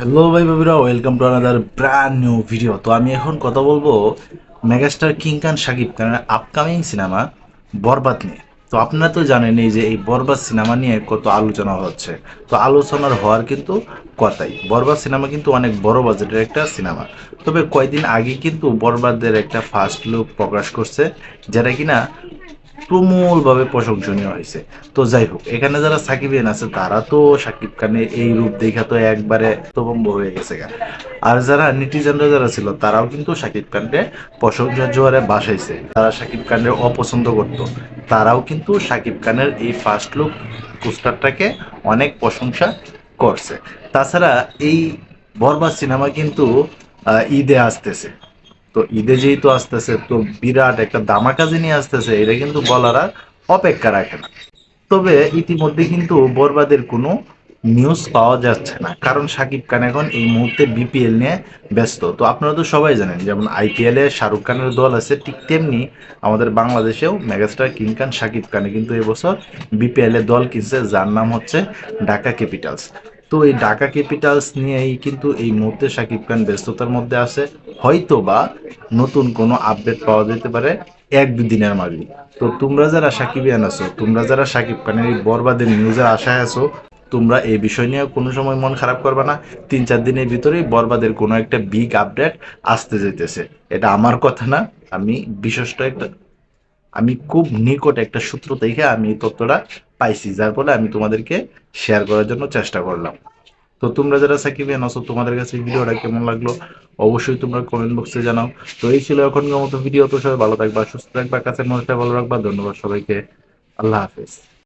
Hello ভাই বাবিরা, welcome to another brand new video. তো আমি এখন কথা বলবো মেগাস্টার কিং খান শাকিব খানের আপকামিং সিনেমা বরবাদ নিয়ে। তো আপনারা তো জানেনই যে এই বরবাদ সিনেমা নিয়ে কত আলোচনা হচ্ছে। তো আলোচনার হওয়ার কিন্তু কথাই, বরবাদ সিনেমা কিন্তু অনেক বড় বাজেটের একটা সিনেমা। তবে কয়েকদিন আগে কিন্তু বরবাদের একটা ফার্স্ট লুক প্রকাশ করছে, যেটা কিনা তুমুলভাবে প্রশংসনীয় হয়েছে। তো যাই হোক, এখানে যারা সাকিবিয়ান আছে তারা তো সাকিব খানের এই রূপ দেখা তো একবারে হতভম্ব হয়ে গেছে গা। আর যারা নেটিজেনরা যারা ছিল তারাও কিন্তু সাকিব খানকে প্রশংসার জোয়ারে বাসাইছে। তারা সাকিব খানের অপছন্দ করত, তারাও কিন্তু সাকিব খানের এই ফার্স্ট লুক পোস্টারটাকে অনেক প্রশংসা করছে। তাছাড়া এই বরবাদ সিনেমা কিন্তু ঈদে আসতেছে। তো ঈদে যেহেতু আসতেছে, তো বিরাট একটা ধামাকা যে নিয়ে আসতেছে, এটা কিন্তু বলার আর অপেক্ষা রাখে না। তবে ইতিমধ্যে কিন্তু বরবাদের কোনো নিউজ পাওয়া যাচ্ছে না, কারণ শাকিব খান এখন এই মুহূর্তে বিপিএল নিয়ে ব্যস্ত। তো আপনারা তো সবাই জানেন, যেমন আইপিএল এ শাহরুখ খানের দল আছে, ঠিক তেমনি আমাদের বাংলাদেশেও মেগাস্টার কিং খান শাকিব খানে কিন্তু এবছর বিপিএল এ দল কিনছে, যার নাম হচ্ছে ঢাকা ক্যাপিটালস। তো এই ঢাকা ক্যাপিটালস নিয়েই কিন্তু এই মুহূর্তে শাকিব খান ব্যস্ততার মধ্যে আছে। হয়তো বা নতুন কোনো আপডেট পাওয়া যেতে পারে এক দুদিনের মাঝে। তো তোমরা যারা সাকিবিয়ান আছো, তোমরা যারা সাকিব খানের এই বরবাদের নিউজের আশায় আছো, তোমরা এই বিষয় নিয়ে কোনো সময় মন খারাপ করবে না। 3-4 দিনের ভিতরেই বরবাদের কোনো একটা বিগ আপডেট আসতে যেতেছে। এটা আমার কথা না, আমি বিশ্বস্ত একটা, আমি খুব নিকট একটা সূত্র থেকে আমি এই তথ্যটা পাইছি, যার ফলে আমি তোমাদেরকে শেয়ার করার জন্য চেষ্টা করলাম। তো তোমরা যারা সাকিবিয়ান আছো, তোমাদের কাছে এই ভিডিওটা কেমন লাগলো অবশ্যই তোমরা কমেন্ট বক্সে জানাও। তো এই ছিল এখনকার মতো ভিডিও। তো সবাই ভালো থাকবা, সুস্থ থাকবা, কাছের মানুষটা ভালো রাখবা। ধন্যবাদ সবাইকে। আল্লাহ হাফেজ।